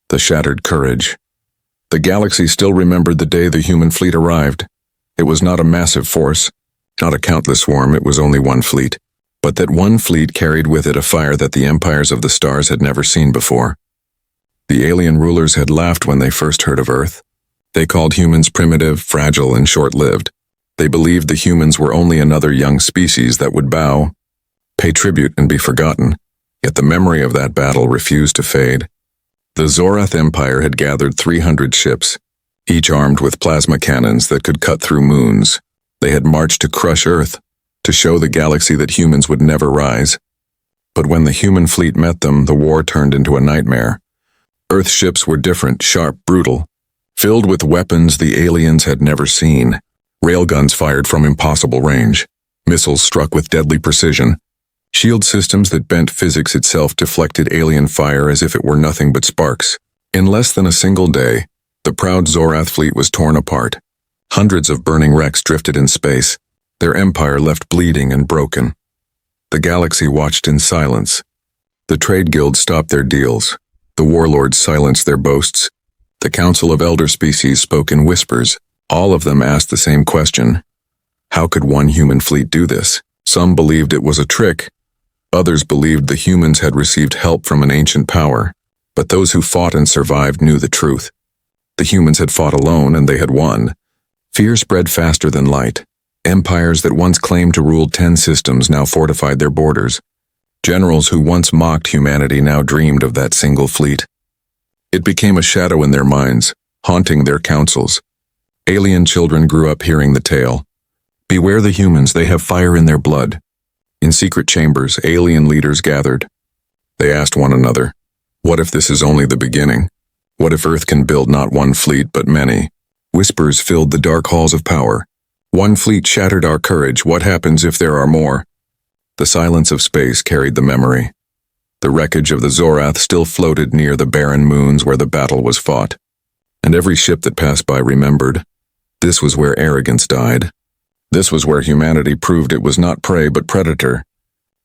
The shattered courage. The galaxy still remembered the day the human fleet arrived. It was not a massive force, not a countless swarm, it was only one fleet. But that one fleet carried with it a fire that the empires of the stars had never seen before. The alien rulers had laughed when they first heard of Earth. They called humans primitive, fragile, and short-lived. They believed the humans were only another young species that would bow, pay tribute, and be forgotten. Yet the memory of that battle refused to fade. The Zorath Empire had gathered 300 ships, each armed with plasma cannons that could cut through moons. They had marched to crush Earth, to show the galaxy that humans would never rise. But when the human fleet met them, the war turned into a nightmare. Earth ships were different, sharp, brutal, filled with weapons the aliens had never seen. Railguns fired from impossible range. Missiles struck with deadly precision. Shield systems that bent physics itself deflected alien fire as if it were nothing but sparks. In less than a single day, the proud Zorath fleet was torn apart. Hundreds of burning wrecks drifted in space, their empire left bleeding and broken. The galaxy watched in silence. The trade guilds stopped their deals. The warlords silenced their boasts. The Council of Elder Species spoke in whispers. All of them asked the same question. How could one human fleet do this? Some believed it was a trick. Others believed the humans had received help from an ancient power. But those who fought and survived knew the truth. The humans had fought alone and they had won. Fear spread faster than light. Empires that once claimed to rule 10 systems now fortified their borders. Generals who once mocked humanity now dreamed of that single fleet. It became a shadow in their minds, haunting their councils. Alien children grew up hearing the tale. Beware the humans, they have fire in their blood. In secret chambers, alien leaders gathered. They asked one another, what if this is only the beginning? What if Earth can build not one fleet but many? Whispers filled the dark halls of power. One fleet shattered our courage. What happens if there are more? The silence of space carried the memory. The wreckage of the Zorath still floated near the barren moons where the battle was fought. And every ship that passed by remembered. This was where arrogance died. This was where humanity proved it was not prey but predator.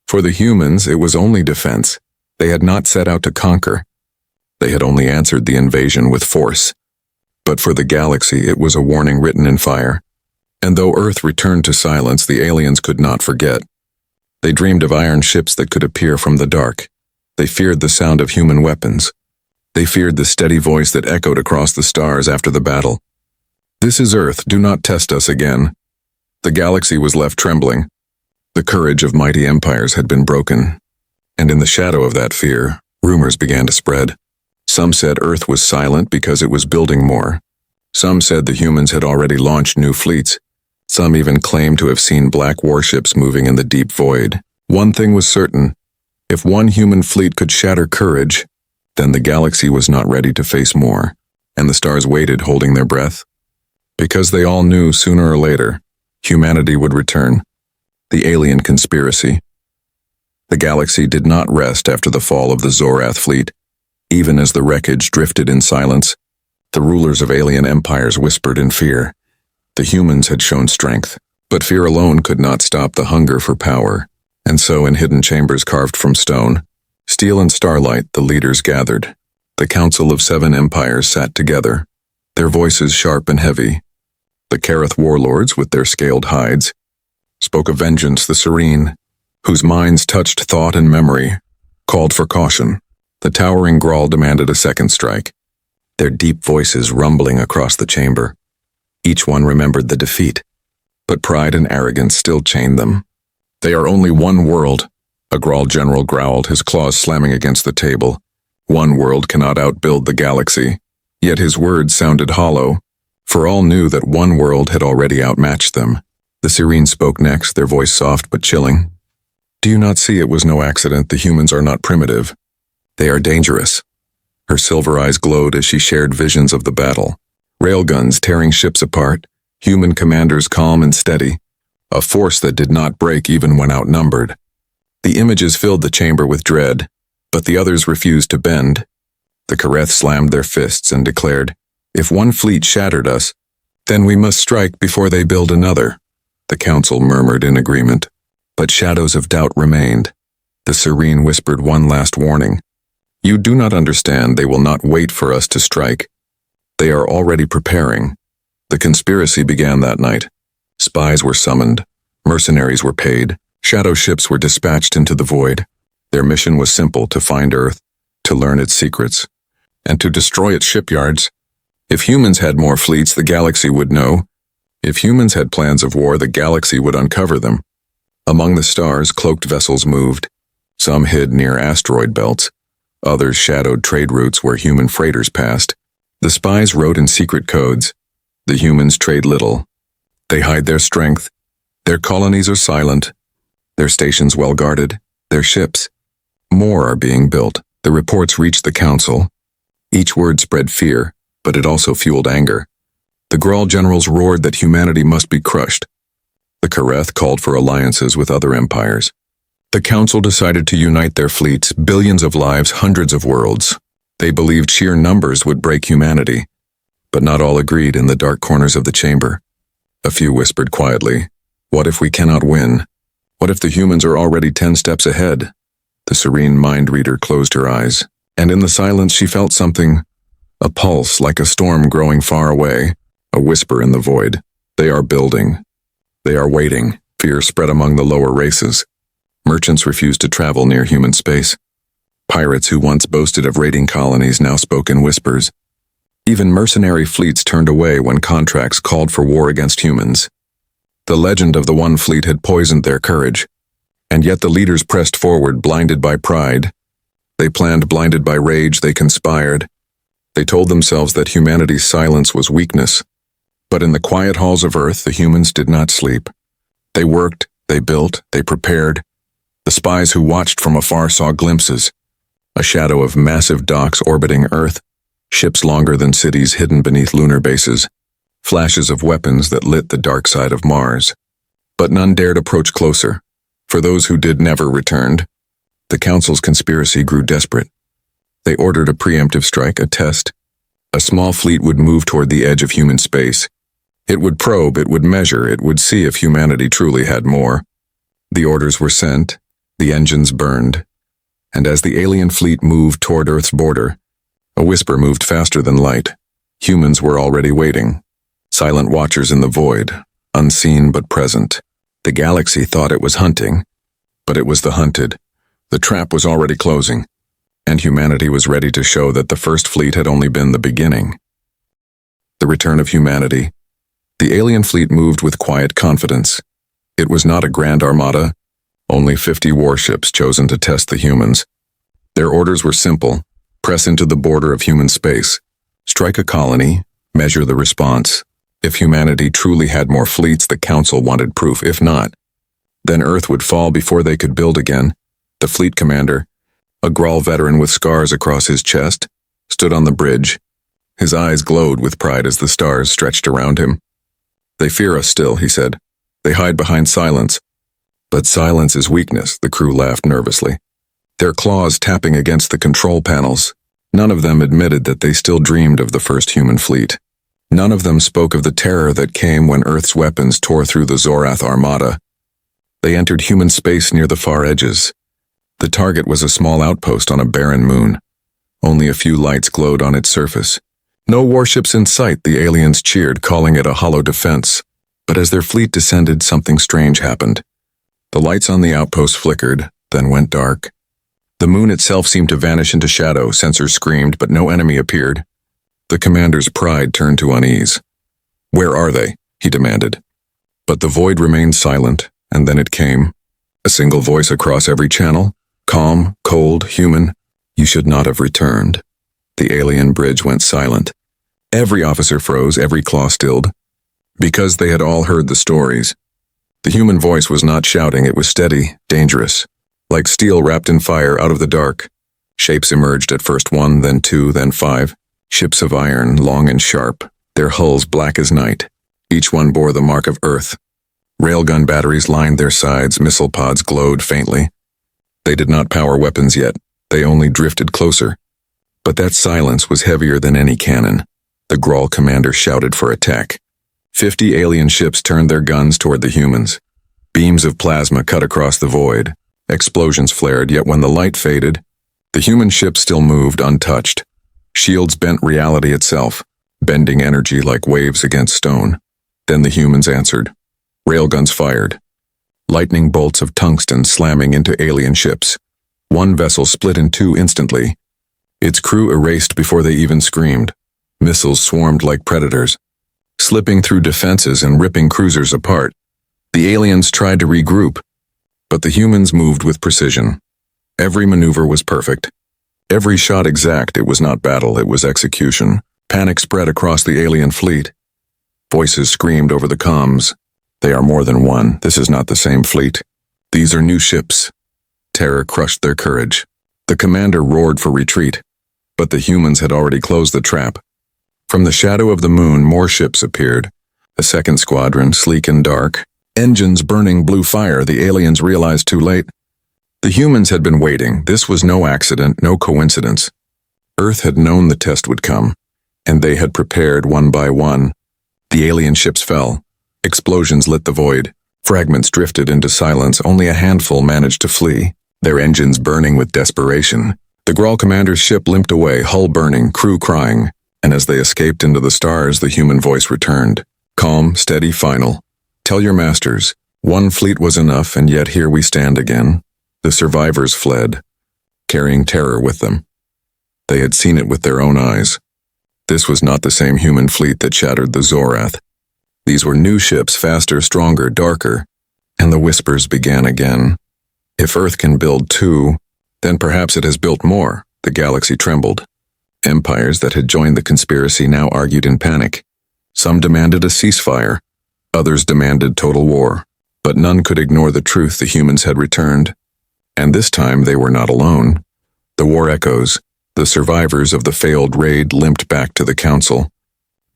For the humans, it was only defense. They had not set out to conquer. They had only answered the invasion with force. But for the galaxy, it was a warning written in fire. And though Earth returned to silence, the aliens could not forget. They dreamed of iron ships that could appear from the dark. They feared the sound of human weapons. They feared the steady voice that echoed across the stars after the battle. This is Earth, do not test us again. The galaxy was left trembling. The courage of mighty empires had been broken. And in the shadow of that fear, rumors began to spread. Some said Earth was silent because it was building more. Some said the humans had already launched new fleets. Some even claimed to have seen black warships moving in the deep void. One thing was certain. If one human fleet could shatter courage, then the galaxy was not ready to face more, and the stars waited holding their breath. Because they all knew sooner or later, humanity would return. The alien conspiracy. The galaxy did not rest after the fall of the Zorath fleet. Even as the wreckage drifted in silence, the rulers of alien empires whispered in fear. The humans had shown strength, but fear alone could not stop the hunger for power. And so in hidden chambers carved from stone, steel and starlight, the leaders gathered. The Council of 7 Empires sat together, their voices sharp and heavy. The Kareth warlords, with their scaled hides, spoke of vengeance. The serene, whose minds touched thought and memory, called for caution. The towering Grawl demanded a second strike, their deep voices rumbling across the chamber. Each one remembered the defeat, but pride and arrogance still chained them. They are only one world, a Grawl general growled, his claws slamming against the table. One world cannot outbuild the galaxy. Yet his words sounded hollow, for all knew that one world had already outmatched them. The Serene spoke next, their voice soft but chilling. Do you not see it was no accident? The humans are not primitive. They are dangerous. Her silver eyes glowed as she shared visions of the battle. Railguns tearing ships apart, human commanders calm and steady, a force that did not break even when outnumbered. The images filled the chamber with dread, but the others refused to bend. The Kareth slammed their fists and declared, if one fleet shattered us, then we must strike before they build another. The council murmured in agreement, but shadows of doubt remained. The Serene whispered one last warning. "You do not understand. They will not wait for us to strike. They are already preparing." The conspiracy began that night. Spies were summoned. Mercenaries were paid. Shadow ships were dispatched into the void. Their mission was simple: to find Earth, to learn its secrets, and to destroy its shipyards. If humans had more fleets, the galaxy would know. If humans had plans of war, the galaxy would uncover them. Among the stars, cloaked vessels moved. Some hid near asteroid belts. Others shadowed trade routes where human freighters passed. The spies wrote in secret codes. The humans trade little. They hide their strength. Their colonies are silent. Their stations well guarded. Their ships. More are being built. The reports reached the council. Each word spread fear, but it also fueled anger. The Grawl generals roared that humanity must be crushed. The Kareth called for alliances with other empires. The council decided to unite their fleets, billions of lives, hundreds of worlds. They believed sheer numbers would break humanity, but not all agreed in the dark corners of the chamber. A few whispered quietly, "What if we cannot win? What if the humans are already 10 steps ahead?" The serene mind reader closed her eyes, and in the silence she felt something, a pulse like a storm growing far away, a whisper in the void. They are building. They are waiting. Fear spread among the lower races. Merchants refused to travel near human space. Pirates who once boasted of raiding colonies now spoke in whispers. Even mercenary fleets turned away when contracts called for war against humans. The legend of the one fleet had poisoned their courage, and yet the leaders pressed forward, blinded by pride. They planned, blinded by rage. They conspired. They told themselves that humanity's silence was weakness. But in the quiet halls of Earth, the humans did not sleep. They worked, they built, they prepared. The spies who watched from afar saw glimpses. A shadow of massive docks orbiting Earth, ships longer than cities hidden beneath lunar bases, flashes of weapons that lit the dark side of Mars. But none dared approach closer, for those who did never returned. The council's conspiracy grew desperate. They ordered a preemptive strike, a test. A small fleet would move toward the edge of human space. It would probe, it would measure, it would see if humanity truly had more. The orders were sent, the engines burned, and as the alien fleet moved toward Earth's border, a whisper moved faster than light. Humans were already waiting, silent watchers in the void, unseen but present. The galaxy thought it was hunting, but it was the hunted. The trap was already closing, and humanity was ready to show that the first fleet had only been the beginning. The return of humanity. The alien fleet moved with quiet confidence. It was not a grand armada, only 50 warships chosen to test the humans. Their orders were simple: press into the border of human space, strike a colony, measure the response. If humanity truly had more fleets, the council wanted proof. If not, then Earth would fall before they could build again. The fleet commander, a Grawl veteran with scars across his chest, stood on the bridge. His eyes glowed with pride as the stars stretched around him. "They fear us still," he said. "They hide behind silence." "But silence is weakness," the crew laughed nervously, their claws tapping against the control panels. None of them admitted that they still dreamed of the first human fleet. None of them spoke of the terror that came when Earth's weapons tore through the Zorath Armada. They entered human space near the far edges. The target was a small outpost on a barren moon. Only a few lights glowed on its surface. No warships in sight, the aliens cheered, calling it a hollow defense. But as their fleet descended, something strange happened. The lights on the outpost flickered, then went dark. The moon itself seemed to vanish into shadow. Sensors screamed, but no enemy appeared. The commander's pride turned to unease. "Where are they?" he demanded. But the void remained silent, and then it came. A single voice across every channel, calm, cold, human. "You should not have returned." The alien bridge went silent. Every officer froze, every claw stilled, because they had all heard the stories. The human voice was not shouting, it was steady, dangerous. Like steel wrapped in fire out of the dark. Shapes emerged, at first 1, then 2, then 5. Ships of iron, long and sharp, their hulls black as night. Each one bore the mark of Earth. Railgun batteries lined their sides, missile pods glowed faintly. They did not power weapons yet, they only drifted closer. But that silence was heavier than any cannon. The Grawl commander shouted for attack. 50 alien ships turned their guns toward the humans. Beams of plasma cut across the void. Explosions flared, yet when the light faded, The human ship still moved untouched. Shields bent reality itself, bending energy like waves against stone. Then the humans answered. Railguns fired. Lightning bolts of tungsten slamming into alien ships. One vessel split in two instantly. Its crew erased before they even screamed. Missiles swarmed like predators, slipping through defenses and ripping cruisers apart. The aliens tried to regroup, but the humans moved with precision. Every maneuver was perfect. Every shot exact. It was not battle, it was execution. Panic spread across the alien fleet. Voices screamed over the comms. They are more than one. This is not the same fleet. These are new ships. Terror crushed their courage. The commander roared for retreat, but the humans had already closed the trap. From the shadow of the moon, more ships appeared. A second squadron, sleek and dark. Engines burning blue fire. The aliens realized too late. The humans had been waiting. This was no accident, no coincidence. Earth had known the test would come, and they had prepared one by one. The alien ships fell. Explosions lit the void. Fragments drifted into silence. Only a handful managed to flee, their engines burning with desperation. The Grawl commander's ship limped away, hull burning, crew crying, and as they escaped into the stars, the human voice returned. Calm, steady, final. Tell your masters, one fleet was enough, and yet here we stand again. The survivors fled, carrying terror with them. They had seen it with their own eyes. This was not the same human fleet that shattered the Zorath. These were new ships, faster, stronger, darker, and the whispers began again. If Earth can build two, then perhaps it has built more. The galaxy trembled. Empires that had joined the conspiracy now argued in panic. Some demanded a ceasefire, others demanded total war, but none could ignore the truth. The humans had returned. And this time they were not alone. The war echoes. The survivors of the failed raid limped back to the council.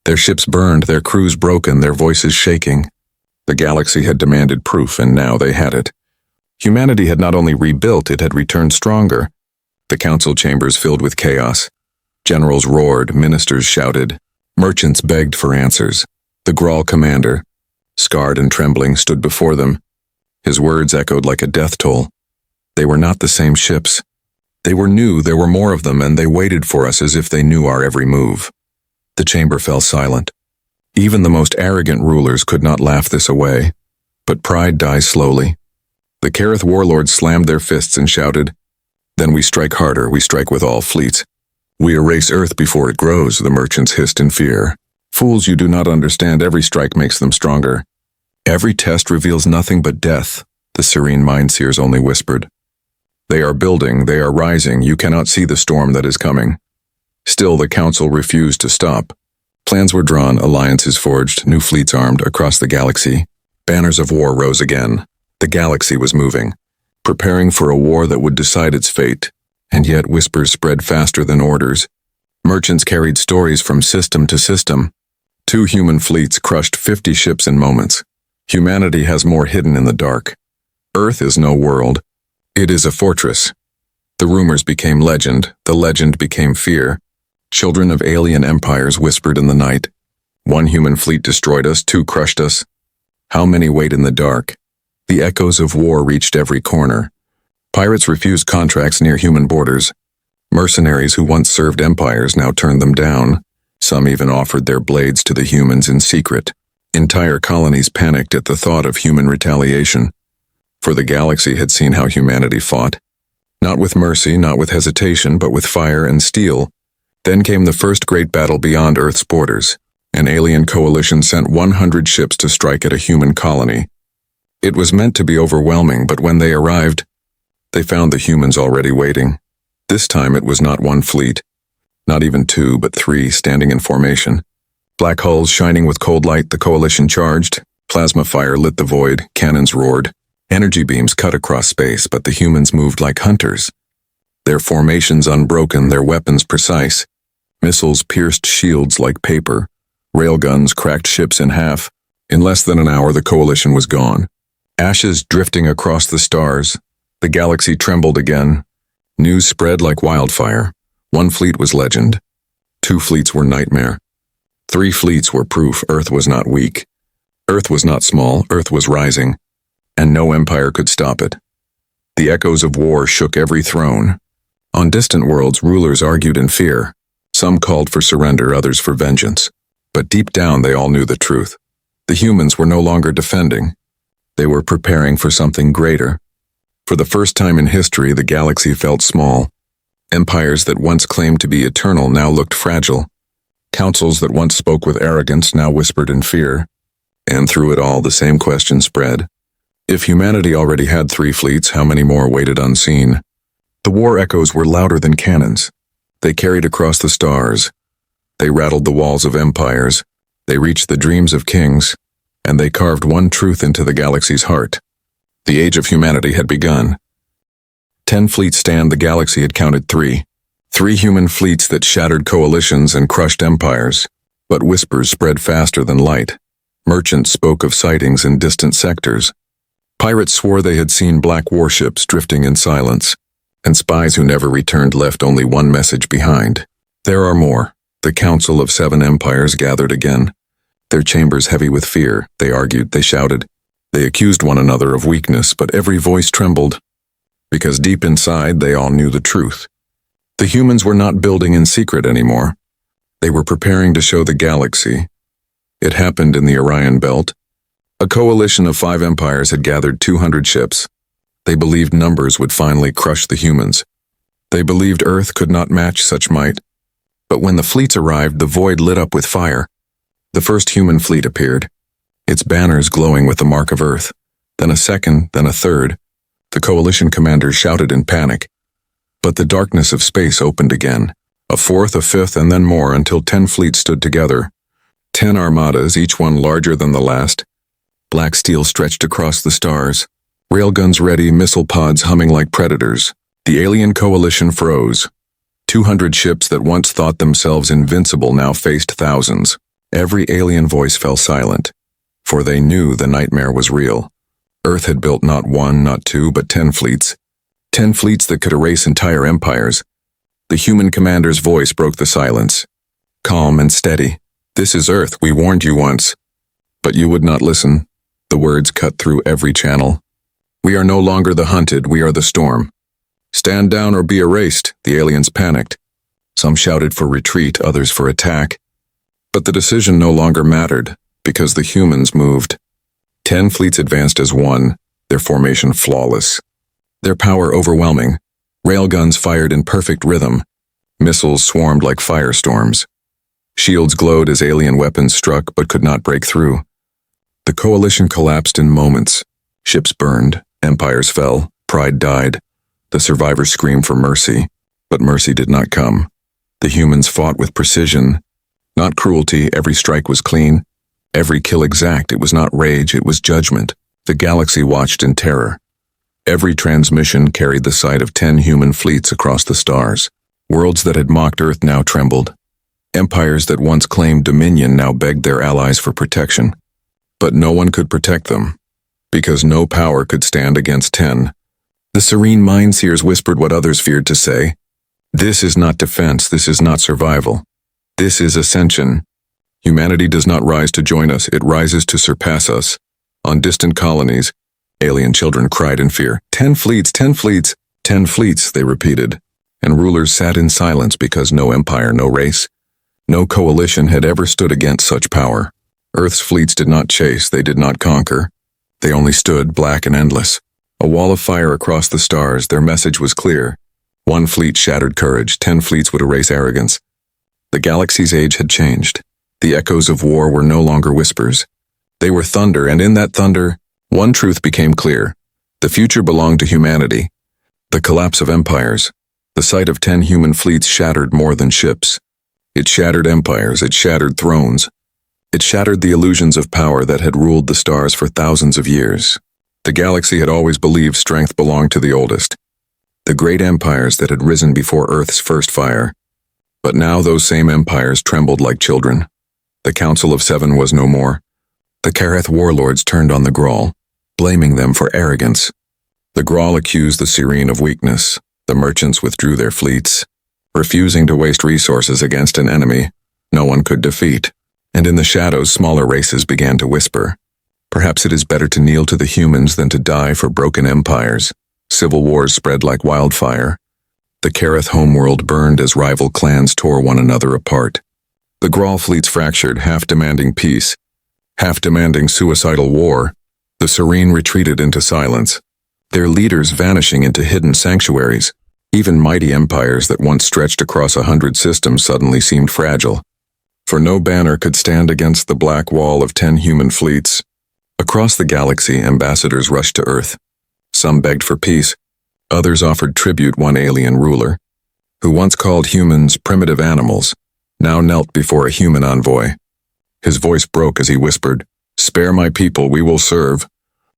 Their ships burned, their crews broken, their voices shaking. The galaxy had demanded proof, and now they had it. Humanity had not only rebuilt, it had returned stronger. The council chambers filled with chaos. Generals roared, ministers shouted, merchants begged for answers. The Grawl commander, scarred and trembling, stood before them. His words echoed like a death toll. They were not the same ships. They were new, there were more of them, and they waited for us as if they knew our every move. The chamber fell silent. Even the most arrogant rulers could not laugh this away. But pride dies slowly. The Kareth warlords slammed their fists and shouted, "Then we strike harder, we strike with all fleets. We erase Earth before it grows," the merchants hissed in fear. "Fools, you do not understand. Every strike makes them stronger. Every test reveals nothing but death," the serene mindseers only whispered. "They are building, they are rising. You cannot see the storm that is coming." Still, the council refused to stop. Plans were drawn, alliances forged, new fleets armed across the galaxy. Banners of war rose again. The galaxy was moving, preparing for a war that would decide its fate. And yet whispers spread faster than orders. Merchants carried stories from system to system. 2 human fleets crushed 50 ships in moments. Humanity has more hidden in the dark. Earth is no world. It is a fortress. The rumors became legend. The legend became fear. Children of alien empires whispered in the night. 1 human fleet destroyed us, 2 crushed us. How many wait in the dark? The echoes of war reached every corner. Pirates refused contracts near human borders. Mercenaries who once served empires now turned them down. Some even offered their blades to the humans in secret. Entire colonies panicked at the thought of human retaliation. For the galaxy had seen how humanity fought. Not with mercy, not with hesitation, but with fire and steel. Then came the first great battle beyond Earth's borders. An alien coalition sent 100 ships to strike at a human colony. It was meant to be overwhelming, but when they arrived, they found the humans already waiting. This time it was not 1 fleet, not even 2, but 3 standing in formation. Black hulls shining with cold light, the coalition charged. Plasma fire lit the void, cannons roared. Energy beams cut across space, but the humans moved like hunters. Their formations unbroken, their weapons precise. Missiles pierced shields like paper. Railguns cracked ships in half. In less than an hour, the coalition was gone. Ashes drifting across the stars. The galaxy trembled again. News spread like wildfire. 1 fleet was legend. 2 fleets were nightmare. 3 fleets were proof Earth was not weak. Earth was not small, Earth was rising. And no empire could stop it. The echoes of war shook every throne. On distant worlds, rulers argued in fear. Some called for surrender, others for vengeance. But deep down, they all knew the truth. The humans were no longer defending. They were preparing for something greater. For the first time in history, the galaxy felt small. Empires that once claimed to be eternal now looked fragile. Councils that once spoke with arrogance now whispered in fear. And through it all, the same question spread. If humanity already had 3 fleets, how many more waited unseen? The war echoes were louder than cannons. They carried across the stars. They rattled the walls of empires. They reached the dreams of kings. And they carved one truth into the galaxy's heart. The age of humanity had begun. 10 fleets stand, the galaxy had counted 3. 3 human fleets that shattered coalitions and crushed empires. But whispers spread faster than light. Merchants spoke of sightings in distant sectors. Pirates swore they had seen black warships drifting in silence. And spies who never returned left only one message behind. There are more. The Council of 7 Empires gathered again. Their chambers heavy with fear, they argued, they shouted. They accused one another of weakness, but every voice trembled. Because deep inside, they all knew the truth. The humans were not building in secret anymore. They were preparing to show the galaxy. It happened in the Orion Belt. A coalition of 5 empires had gathered 200 ships. They believed numbers would finally crush the humans. They believed Earth could not match such might. But when the fleets arrived, the void lit up with fire. The first human fleet appeared, its banners glowing with the mark of Earth. Then a second, then a third. The coalition commanders shouted in panic. But the darkness of space opened again. A fourth, a fifth, and then more, until 10 fleets stood together. 10 armadas, each one larger than the last. Black steel stretched across the stars. Railguns ready, missile pods humming like predators. The alien coalition froze. 200 ships that once thought themselves invincible now faced thousands. Every alien voice fell silent, for they knew the nightmare was real. Earth had built not 1, not 2, but 10 fleets. 10 fleets that could erase entire empires. The human commander's voice broke the silence. Calm and steady. This is Earth, we warned you once. But you would not listen. The words cut through every channel. We are no longer the hunted, we are the storm. Stand down or be erased, the aliens panicked. Some shouted for retreat, others for attack. But the decision no longer mattered, because the humans moved. 10 fleets advanced as one, their formation flawless. Their power overwhelming. Railguns fired in perfect rhythm. Missiles swarmed like firestorms. Shields glowed as alien weapons struck but could not break through. The coalition collapsed in moments. Ships burned, empires fell, pride died. The survivors screamed for mercy, but mercy did not come. The humans fought with precision. Not cruelty, every strike was clean. Every kill exact, it was not rage, it was judgment. The galaxy watched in terror. Every transmission carried the sight of 10 human fleets across the stars. Worlds that had mocked Earth now trembled. Empires that once claimed dominion now begged their allies for protection. But no one could protect them, because no power could stand against 10. The serene mind-seers whispered what others feared to say. This is not defense, this is not survival. This is ascension. Humanity does not rise to join us, it rises to surpass us. On distant colonies, alien children cried in fear. 10 fleets, 10 fleets, 10 fleets, they repeated. And rulers sat in silence because no empire, no race, no coalition had ever stood against such power. Earth's fleets did not chase, they did not conquer. They only stood, black and endless. A wall of fire across the stars, their message was clear. 1 fleet shattered courage, 10 fleets would erase arrogance. The galaxy's age had changed. The echoes of war were no longer whispers. They were thunder, and in that thunder, one truth became clear. The future belonged to humanity. The collapse of empires. The sight of 10 human fleets shattered more than ships. It shattered empires, it shattered thrones. It shattered the illusions of power that had ruled the stars for thousands of years. The galaxy had always believed strength belonged to the oldest. The great empires that had risen before Earth's first fire. But now those same empires trembled like children. The Council of 7 was no more. The Karath warlords turned on the Grawl, blaming them for arrogance. The Grawl accused the Serene of weakness. The merchants withdrew their fleets, refusing to waste resources against an enemy no one could defeat. And in the shadows, smaller races began to whisper. Perhaps it is better to kneel to the humans than to die for broken empires. Civil wars spread like wildfire. The Kareth homeworld burned as rival clans tore one another apart. The Grawl fleets fractured, half demanding peace, half demanding suicidal war. The Serene retreated into silence, their leaders vanishing into hidden sanctuaries. Even mighty empires that once stretched across 100 systems suddenly seemed fragile, for no banner could stand against the black wall of 10 human fleets. Across the galaxy, ambassadors rushed to Earth. Some begged for peace, others offered tribute. One alien ruler, who once called humans primitive animals, now knelt before a human envoy. His voice broke as he whispered, "Spare my people, we will serve,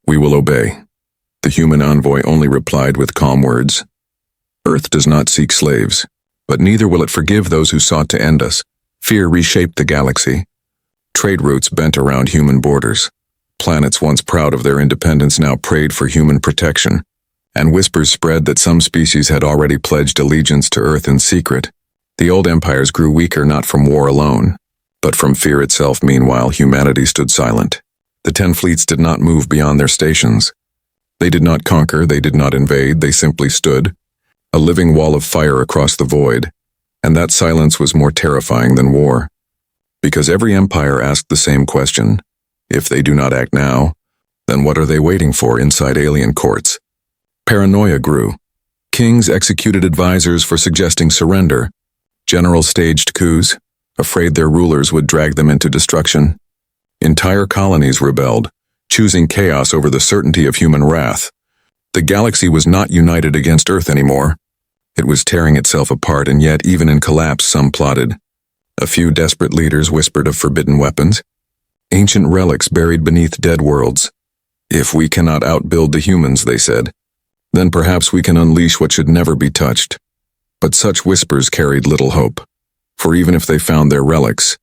we will obey." The human envoy only replied with calm words, "Earth does not seek slaves, but neither will it forgive those who sought to end us." Fear reshaped the galaxy. Trade routes bent around human borders. Planets once proud of their independence now prayed for human protection, and whispers spread that some species had already pledged allegiance to Earth in secret. The old empires grew weaker not from war alone, but from fear itself. Meanwhile, humanity stood silent. The 10 fleets did not move beyond their stations. They did not conquer, they did not invade, they simply stood, a living wall of fire across the void. And that silence was more terrifying than war. Because every empire asked the same question: if they do not act now, then what are they waiting for inside alien courts? Paranoia grew. Kings executed advisors for suggesting surrender. Generals staged coups, afraid their rulers would drag them into destruction. Entire colonies rebelled, choosing chaos over the certainty of human wrath. The galaxy was not united against Earth anymore. It was tearing itself apart, and yet even in collapse some plotted. A few desperate leaders whispered of forbidden weapons, ancient relics buried beneath dead worlds. If we cannot outbuild the humans, they said, then perhaps we can unleash what should never be touched. But such whispers carried little hope, for even if they found their relics,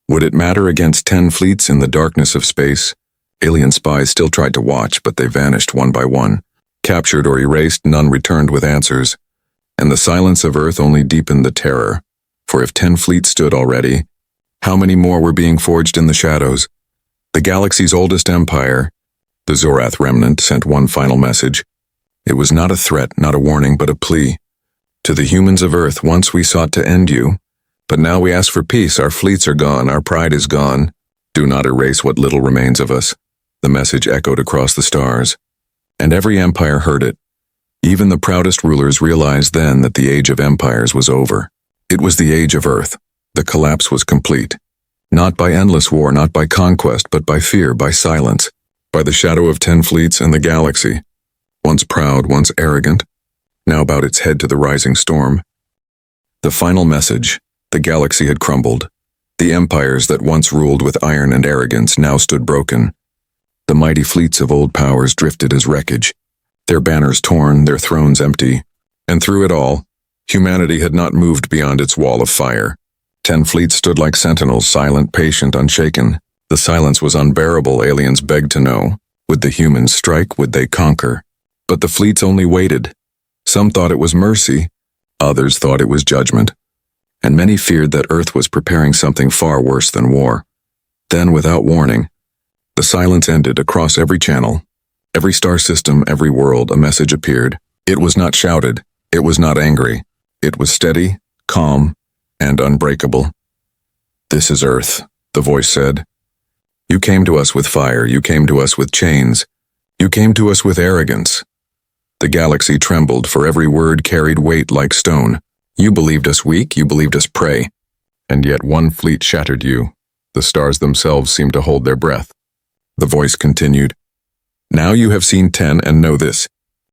would it matter against 10 fleets in the darkness of space? Alien spies still tried to watch, but they vanished one by one. Captured or erased, none returned with answers. And the silence of Earth only deepened the terror, for if 10 fleets stood already, how many more were being forged in the shadows? The galaxy's oldest empire, the Zorath remnant, sent one final message. It was not a threat, not a warning, but a plea. To the humans of Earth, once we sought to end you, but now we ask for peace. Our fleets are gone, our pride is gone. Do not erase what little remains of us. The message echoed across the stars, and every empire heard it. Even the proudest rulers realized then that the age of empires was over. It was the age of Earth. The collapse was complete. Not by endless war, not by conquest, but by fear, by silence, by the shadow of 10 fleets and the galaxy. Once proud, once arrogant, now bowed its head to the rising storm. The final message: the galaxy had crumbled. The empires that once ruled with iron and arrogance now stood broken. The mighty fleets of old powers drifted as wreckage, their banners torn, their thrones empty. And through it all, humanity had not moved beyond its wall of fire. 10 fleets stood like sentinels, silent, patient, unshaken. The silence was unbearable. Aliens begged to know, would the humans strike, would they conquer? But the fleets only waited. Some thought it was mercy, others thought it was judgment. And many feared that Earth was preparing something far worse than war. Then, without warning, the silence ended across every channel. Every star system, every world, a message appeared. It was not shouted, it was not angry. It was steady, calm, and unbreakable. "This is Earth," the voice said. "You came to us with fire, you came to us with chains, you came to us with arrogance." The galaxy trembled, for every word carried weight like stone. You believed us weak, you believed us prey. And yet one fleet shattered you. The stars themselves seemed to hold their breath. The voice continued, "Now you have seen 10 and know this.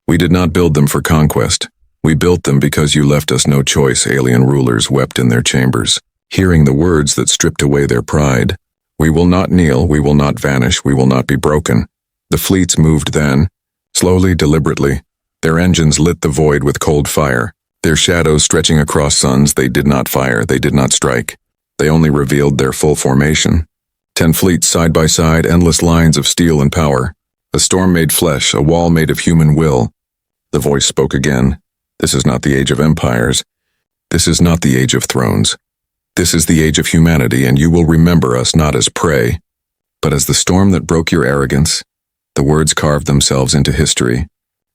We did not build them for conquest. We built them because you left us no choice." Alien rulers wept in their chambers, hearing the words that stripped away their pride. "We will not kneel, we will not vanish, we will not be broken." The fleets moved then, slowly, deliberately. Their engines lit the void with cold fire. Their shadows stretching across suns, they did not fire, they did not strike. They only revealed their full formation. 10 fleets side by side, endless lines of steel and power. A storm made flesh, a wall made of human will. The voice spoke again. "This is not the age of empires. This is not the age of thrones. This is the age of humanity, and you will remember us not as prey, but as the storm that broke your arrogance." The words carved themselves into history.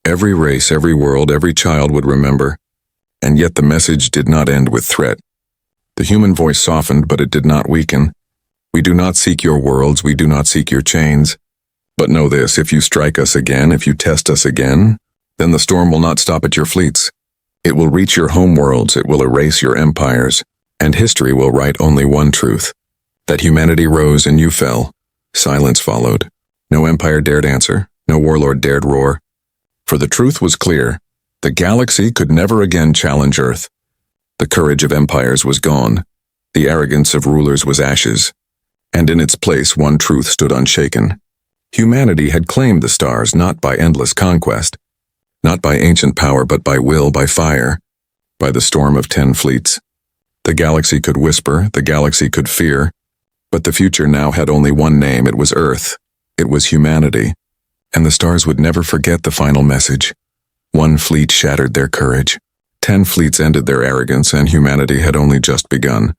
Every race, every world, every child would remember. And yet the message did not end with threat. The human voice softened, but it did not weaken. We do not seek your worlds, we do not seek your chains. But know this, if you strike us again, if you test us again, then the storm will not stop at your fleets. It will reach your home worlds, it will erase your empires, and history will write only one truth. That humanity rose and you fell. Silence followed. No empire dared answer, no warlord dared roar. For the truth was clear. The galaxy could never again challenge Earth. The courage of empires was gone. The arrogance of rulers was ashes. And in its place one truth stood unshaken. Humanity had claimed the stars not by endless conquest, not by ancient power, but by will, by fire, by the storm of 10 fleets. The galaxy could whisper, the galaxy could fear, but the future now had only one name. It was Earth. It was humanity. And the stars would never forget the final message. 1 fleet shattered their courage. 10 fleets ended their arrogance, and humanity had only just begun.